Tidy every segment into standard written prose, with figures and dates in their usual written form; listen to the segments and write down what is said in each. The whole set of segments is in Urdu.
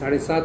7:30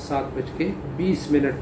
7:20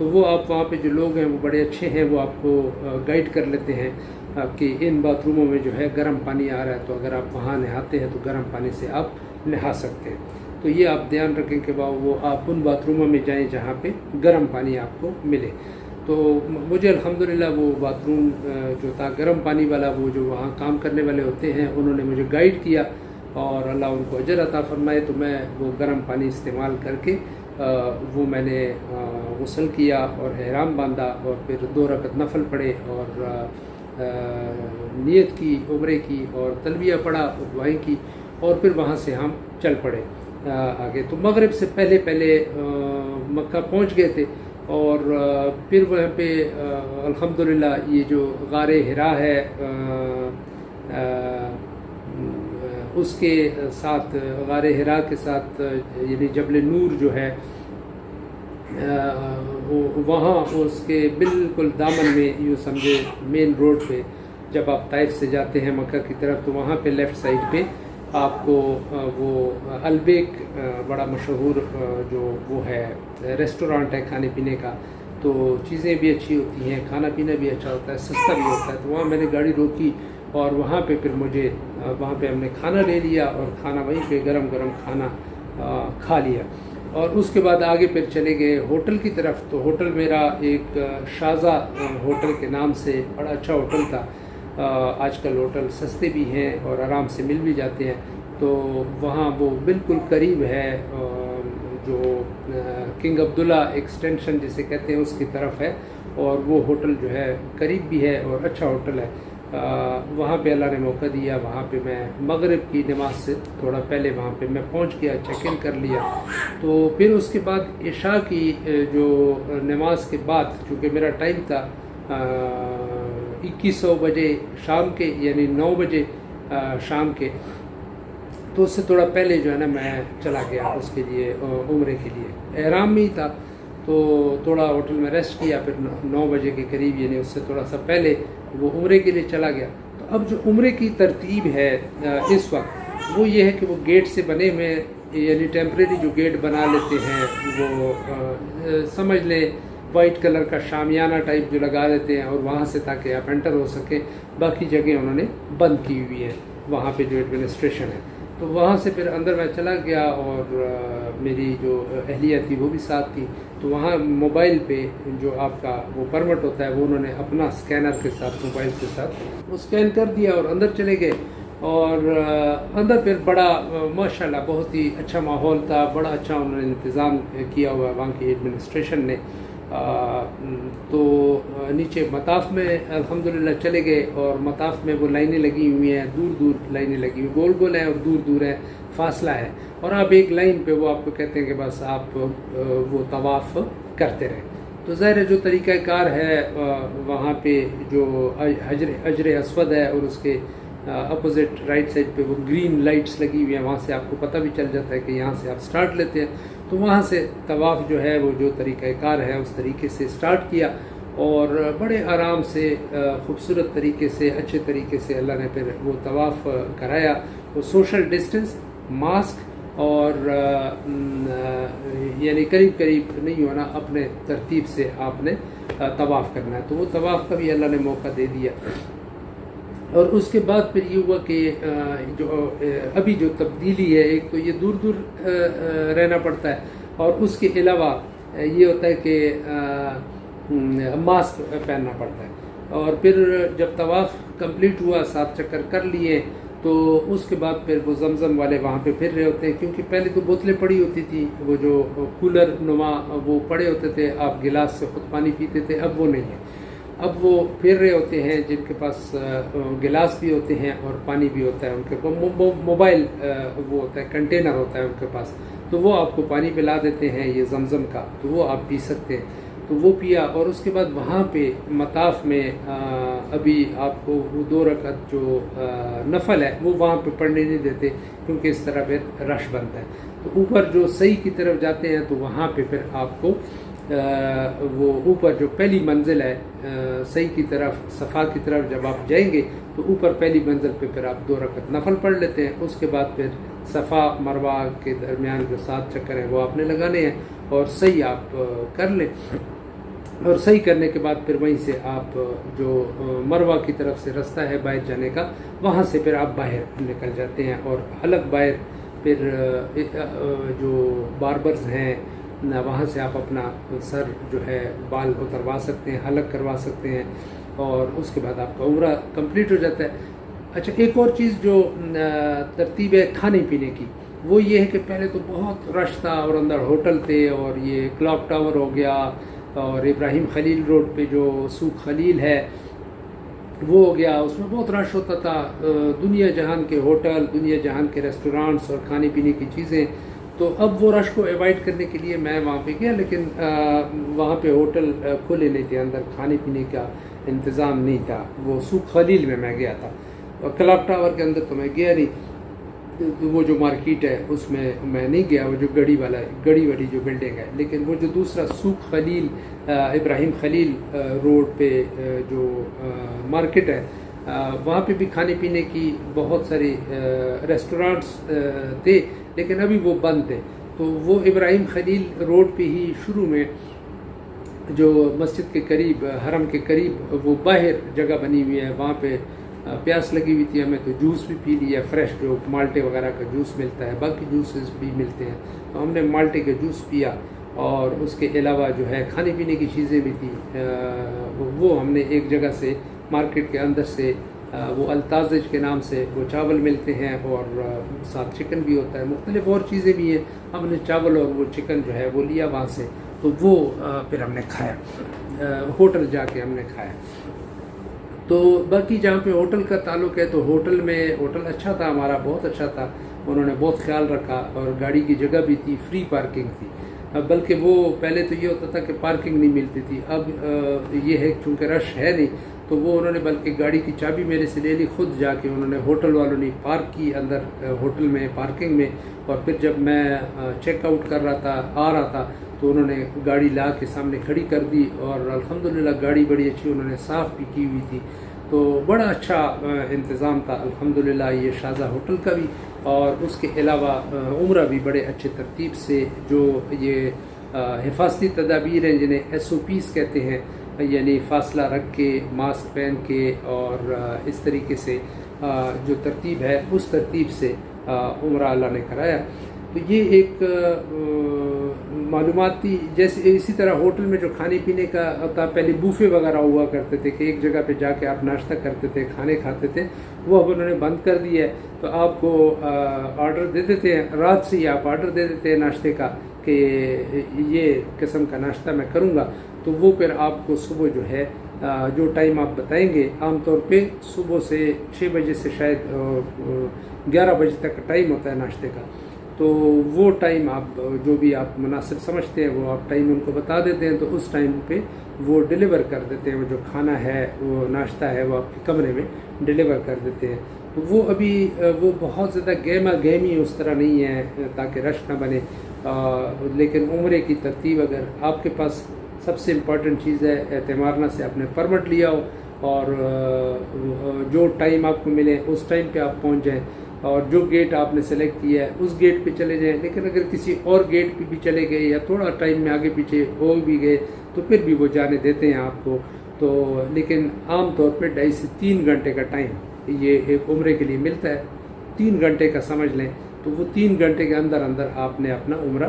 تو وہ آپ وہاں پہ جو لوگ ہیں وہ بڑے اچھے ہیں، وہ آپ کو گائیڈ کر لیتے ہیں کہ ان باتھ روموں میں جو ہے گرم پانی آ رہا ہے، تو اگر آپ وہاں نہاتے ہیں تو گرم پانی سے آپ نہا سکتے ہیں۔ تو یہ آپ دھیان رکھیں کہ وہ آپ ان باتھ روموں میں جائیں جہاں پہ گرم پانی آپ کو ملے۔ تو مجھے الحمدللہ وہ باتھ روم جو تھا گرم پانی والا، وہ جو وہاں کام کرنے والے ہوتے ہیں انہوں نے مجھے گائیڈ کیا، اور اللہ ان کو اجر عطا فرمائے۔ تو میں وہ گرم پانی استعمال کر کے وہ میں نے غسل کیا اور احرام باندھا، اور پھر 2 رکعت نفل پڑھے، اور نیت کی عمرے کی، اور تلبیہ پڑھا اور دعائیں کی، اور پھر وہاں سے ہم چل پڑے آگے۔ تو مغرب سے پہلے مکہ پہنچ گئے تھے، اور پھر وہاں پہ الحمدللہ یہ جو غار حرا ہے اس کے ساتھ، غار حرا کے ساتھ یعنی جبل نور جو ہے وہاں اس کے بالکل دامن میں، یوں سمجھے مین روڈ پہ جب آپ طائف سے جاتے ہیں مکہ کی طرف، تو وہاں پہ لیفٹ سائڈ پہ آپ کو وہ البیک بڑا مشہور جو وہ ہے ریسٹورانٹ ہے کھانے پینے کا، تو چیزیں بھی اچھی ہوتی ہیں، کھانا پینا بھی اچھا ہوتا ہے، سستا بھی ہوتا ہے۔ تو وہاں میں نے گاڑی روکی، اور وہاں پہ پھر مجھے وہاں پہ ہم نے کھانا لے لیا، اور کھانا وہیں پہ گرم گرم کھانا کھا لیا، اور اس کے بعد آگے پھر چلے گئے ہوٹل کی طرف۔ تو ہوٹل میرا ایک شازا ہوٹل کے نام سے بڑا اچھا ہوٹل تھا۔ آج کل ہوٹل سستے بھی ہیں اور آرام سے مل بھی جاتے ہیں، تو وہاں وہ بالکل قریب ہے جو کنگ عبداللہ ایکسٹینشن جسے کہتے ہیں اس کی طرف ہے، اور وہ ہوٹل جو ہے قریب بھی ہے اور اچھا ہوٹل ہے۔ وہاں پہ اللہ نے موقع دیا، وہاں پہ میں مغرب کی نماز سے تھوڑا پہلے وہاں پہ میں پہنچ گیا، چیک ان کر لیا۔ تو پھر اس کے بعد عشاء کی جو نماز کے بعد، چونکہ میرا ٹائم تھا 2100 بجے شام کے، یعنی 9 بجے شام کے، تو اس سے تھوڑا پہلے جو ہے نا میں چلا گیا اس کے لیے عمرے کے لیے۔ احرام میں ہی تھا، تو تھوڑا ہوٹل میں ریسٹ کیا، پھر 9 بجے کے قریب، یعنی اس سے تھوڑا سا پہلے وہ عمرے کے لیے چلا گیا۔ تو اب جو عمرے کی ترتیب ہے اس وقت، وہ یہ ہے کہ وہ گیٹ سے بنے ہوئے، یعنی ٹیمپریری جو گیٹ بنا لیتے ہیں، وہ سمجھ لیں وائٹ کلر کا شامیانہ ٹائپ جو لگا دیتے ہیں، اور وہاں سے تاکہ آپ انٹر ہو سکیں۔ باقی جگہیں انہوں نے بند کی ہوئی ہیں وہاں پہ جو ایڈمنسٹریشن ہے۔ تو وہاں سے پھر اندر میں چلا گیا، اور میری جو اہلیہ تھی وہ بھی ساتھ تھی۔ تو وہاں موبائل پہ جو آپ کا وہ پرمٹ ہوتا ہے، وہ انہوں نے اپنا اسکینر کے ساتھ، موبائل کے ساتھ وہ اسکین کر دیا، اور اندر چلے گئے۔ اور اندر پھر بڑا ماشاءاللہ بہت ہی اچھا ماحول تھا، بڑا اچھا انہوں نے انتظام کیا ہوا وہاں کی ایڈمنسٹریشن نے۔ تو نیچے مطاف میں الحمدللہ چلے گئے، اور مطاف میں وہ لائنیں لگی ہوئی ہیں، دور دور لائنیں لگی ہوئی، گول گول ہیں اور دور دور ہے، فاصلہ ہے، اور آپ ایک لائن پہ وہ آپ کو کہتے ہیں کہ بس آپ وہ طواف کرتے رہیں۔ تو ظاہر جو طریقہ کار ہے وہاں پہ جو حجر اسود ہے، اور اس کے اپوزٹ رائٹ سائڈ پہ وہ گرین لائٹس لگی ہوئی ہیں، وہاں سے آپ کو پتہ بھی چل جاتا ہے کہ یہاں سے آپ سٹارٹ لیتے ہیں۔ تو وہاں سے طواف جو ہے وہ جو طریقہ کار ہے اس طریقے سے سٹارٹ کیا، اور بڑے آرام سے خوبصورت طریقے سے، اچھے طریقے سے اللہ نے پھر وہ طواف کرایا۔ وہ سوشل ڈسٹنس، ماسک، اور یعنی قریب قریب نہیں ہونا، اپنے ترتیب سے آپ نے طواف کرنا ہے۔ تو وہ طواف کا بھی اللہ نے موقع دے دیا۔ اور اس کے بعد پھر یہ ہوا کہ جو ابھی جو تبدیلی ہے، ایک تو یہ دور دور رہنا پڑتا ہے، اور اس کے علاوہ یہ ہوتا ہے کہ ماسک پہننا پڑتا ہے۔ اور پھر جب طواف کمپلیٹ ہوا، 7 چکر کر لیے، تو اس کے بعد پھر وہ زمزم والے وہاں پہ پھر رہے ہوتے ہیں، کیونکہ پہلے تو بوتلیں پڑی ہوتی تھی، وہ جو کولر نما وہ پڑے ہوتے تھے، آپ گلاس سے خود پانی پیتے تھے، اب وہ نہیں ہے۔ اب وہ پھر رہے ہوتے ہیں جن کے پاس گلاس بھی ہوتے ہیں اور پانی بھی ہوتا ہے، ان کے موبائل وہ ہوتا ہے، کنٹینر ہوتا ہے ان کے پاس، تو وہ آپ کو پانی پلا دیتے ہیں یہ زمزم کا، تو وہ آپ پی سکتے ہیں۔ تو وہ پیا، اور اس کے بعد وہاں پہ مطاف میں ابھی آپ کو وہ 2 رکعت جو نفل ہے وہ وہاں پہ پڑھنے نہیں دیتے، کیونکہ اس طرح پھر رش بنتا ہے۔ تو اوپر جو صحیح کی طرف جاتے ہیں تو وہاں پہ پھر آپ کو وہ اوپر جو پہلی منزل ہے صحیح کی طرف، صفا کی طرف جب آپ جائیں گے تو اوپر پہلی منزل پہ پھر آپ 2 رکعت نفل پڑھ لیتے ہیں۔ اس کے بعد پھر صفا مروہ کے درمیان جو 7 چکر ہیں وہ آپ نے لگانے ہیں، اور صحیح آپ کر لیں۔ اور صحیح کرنے کے بعد پھر وہیں سے آپ جو مروہ کی طرف سے راستہ ہے باہر جانے کا، وہاں سے پھر آپ باہر نکل جاتے ہیں، اور حلق باہر پھر جو باربرز ہیں وہاں سے آپ اپنا سر جو ہے بال اتروا سکتے ہیں، حلق کروا سکتے ہیں، اور اس کے بعد آپ کا عمرہ کمپلیٹ ہو جاتا ہے۔ اچھا، ایک اور چیز جو ترتیب ہے کھانے پینے کی، وہ یہ ہے کہ پہلے تو بہت رش تھا اور اندر ہوٹل تھے، اور یہ کلاک ٹاور ہو گیا، اور ابراہیم خلیل روڈ پہ جو سوق خلیل ہے وہ ہو گیا، اس میں بہت رش ہوتا تھا، دنیا جہان کے ہوٹل، دنیا جہان کے ریسٹورانٹس اور کھانے پینے کی چیزیں۔ تو اب وہ رش کو ایوائڈ کرنے کے لیے میں وہاں پہ گیا، لیکن وہاں پہ ہوٹل کھلے نہیں تھے، اندر کھانے پینے کا انتظام نہیں تھا۔ وہ سوق خلیل میں گیا تھا، اور کلاک ٹاور کے اندر تو میں گیا نہیں، وہ جو مارکیٹ ہے اس میں نہیں گیا، وہ جو گڑی والی جو بلڈنگ ہے۔ لیکن وہ جو دوسرا سوق خلیل، ابراہیم خلیل روڈ پہ جو مارکیٹ ہے، وہاں پہ بھی کھانے پینے کی بہت سارے ریسٹورانٹس تھے، لیکن ابھی وہ بند تھے۔ تو وہ ابراہیم خلیل روڈ پہ ہی شروع میں جو مسجد کے قریب، حرم کے قریب، وہ باہر جگہ بنی ہوئی ہے، وہاں پہ پیاس لگی ہوئی تھی ہمیں، تو جوس بھی پی لیا، فریش جو مالٹے وغیرہ کا جوس ملتا ہے، باقی جوسز بھی ملتے ہیں، تو ہم نے مالٹے کا جوس پیا، اور اس کے علاوہ جو ہے کھانے پینے کی چیزیں بھی تھیں، وہ ہم نے ایک جگہ سے مارکیٹ کے اندر سے، وہ التازج کے نام سے وہ چاول ملتے ہیں، اور ساتھ چکن بھی ہوتا ہے، مختلف اور چیزیں بھی ہیں، ہم نے چاول اور وہ چکن جو ہے وہ لیا وہاں سے، تو وہ پھر ہم نے کھایا، ہوٹل جا کے ہم نے کھایا۔ تو باقی جہاں پہ ہوٹل کا تعلق ہے، تو ہوٹل اچھا تھا ہمارا، بہت اچھا تھا، انہوں نے بہت خیال رکھا، اور گاڑی کی جگہ بھی تھی، فری پارکنگ تھی۔ بلکہ وہ پہلے تو یہ ہوتا تھا کہ پارکنگ نہیں ملتی تھی، اب یہ ہے چونکہ رش ہے نہیں، تو وہ انہوں نے بلکہ گاڑی کی چابی میرے سے لے لی، خود جا کے انہوں نے ہوٹل والوں نے پارک کی اندر ہوٹل میں پارکنگ میں، اور پھر جب میں چیک آؤٹ کر رہا تھا، آ رہا تھا، تو انہوں نے گاڑی لا کے سامنے کھڑی کر دی، اور الحمدللہ گاڑی بڑی اچھی انہوں نے صاف بھی کی ہوئی تھی، تو بڑا اچھا انتظام تھا الحمدللہ یہ شازہ ہوٹل کا بھی۔ اور اس کے علاوہ عمرہ بھی بڑے اچھے ترتیب سے، جو یہ حفاظتی تدابیر ہیں جنہیں SOPs کہتے ہیں، یعنی فاصلہ رکھ کے، ماسک پہن کے، اور اس طریقے سے جو ترتیب ہے اس ترتیب سے عمرہ اللہ نے کرایا۔ تو یہ ایک معلوماتی، جیسے اسی طرح ہوٹل میں جو کھانے پینے کا ہوتا، پہلے بوفے وغیرہ ہوا کرتے تھے کہ ایک جگہ پہ جا کے آپ ناشتہ کرتے تھے، کھانے کھاتے تھے، وہ اب انہوں نے بند کر دیا ہے۔ تو آپ کو آرڈر دے دیتے ہیں، رات سے ہی آپ آرڈر دے دیتے ہیں ناشتے کا کہ یہ قسم کا ناشتہ میں کروں گا، تو وہ پھر آپ کو صبح جو ہے جو ٹائم آپ بتائیں گے، عام طور پہ صبح سے 6 بجے سے شاید 11 بجے تک کا ٹائم ہوتا ہے ناشتے کا، تو وہ ٹائم آپ جو بھی آپ مناسب سمجھتے ہیں وہ آپ ٹائم ان کو بتا دیتے ہیں، تو اس ٹائم پہ وہ ڈیلیور کر دیتے ہیں، وہ جو کھانا ہے، وہ ناشتہ ہے، وہ آپ کے کمرے میں ڈیلیور کر دیتے ہیں۔ تو وہ ابھی وہ بہت زیادہ گہما گہمی اس طرح نہیں ہے تاکہ رش نہ بنے، لیکن عمرے کی ترتیب اگر آپ کے پاس، سب سے امپورٹنٹ چیز ہے اعتمارنا سے آپ نے پرمٹ لیا ہو، اور جو ٹائم آپ کو ملے اس ٹائم پہ آپ پہنچ جائیں، اور جو گیٹ آپ نے سلیکٹ کیا ہے اس گیٹ پہ چلے جائیں۔ لیکن اگر کسی اور گیٹ پہ بھی چلے گئے یا تھوڑا ٹائم میں آگے پیچھے ہو بھی گئے تو پھر بھی وہ جانے دیتے ہیں آپ کو، تو لیکن عام طور پہ 2.5 سے 3 گھنٹے کا ٹائم یہ ایک عمرے کے لیے ملتا ہے، 3 گھنٹے کا سمجھ لیں، تو وہ 3 گھنٹے کے اندر آپ نے اپنا عمرہ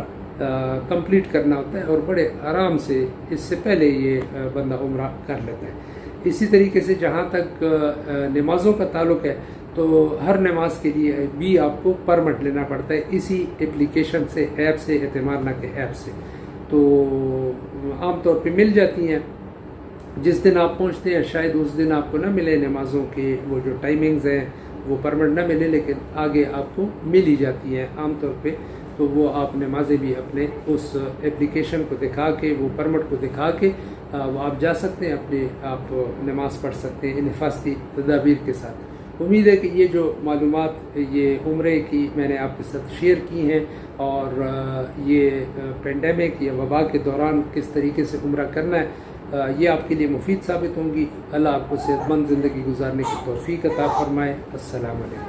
کمپلیٹ کرنا ہوتا ہے، اور بڑے آرام سے اس سے پہلے یہ بندہ عمرہ کر لیتا ہے۔ اسی طریقے سے جہاں تک نمازوں کا تعلق ہے، تو ہر نماز کے لیے بھی آپ کو پرمٹ لینا پڑتا ہے اسی اپلیکیشن سے، ایپ سے، اعتمارنا کے ایپ سے، تو عام طور پہ مل جاتی ہیں۔ جس دن آپ پہنچتے ہیں شاید اس دن آپ کو نہ ملے نمازوں کے وہ جو ٹائمنگز ہیں، وہ پرمٹ نہ ملے، لیکن آگے آپ کو مل ہی جاتی ہیں عام طور پہ، تو وہ آپ نمازیں بھی اپنے اس اپلیکیشن کو دکھا کے، وہ پرمٹ کو دکھا کے وہ آپ جا سکتے ہیں، اپنے آپ نماز پڑھ سکتے ہیں ان حفاظتی تدابیر کے ساتھ۔ امید ہے کہ یہ جو معلومات یہ عمرے کی میں نے آپ کے ساتھ شیئر کی ہیں، اور یہ پینڈیمک یا وبا کے دوران کس طریقے سے عمرہ کرنا ہے، یہ آپ کے لیے مفید ثابت ہوں گی۔ اللہ آپ کو صحت مند زندگی گزارنے کی توفیق عطا فرمائے۔ السلام علیکم۔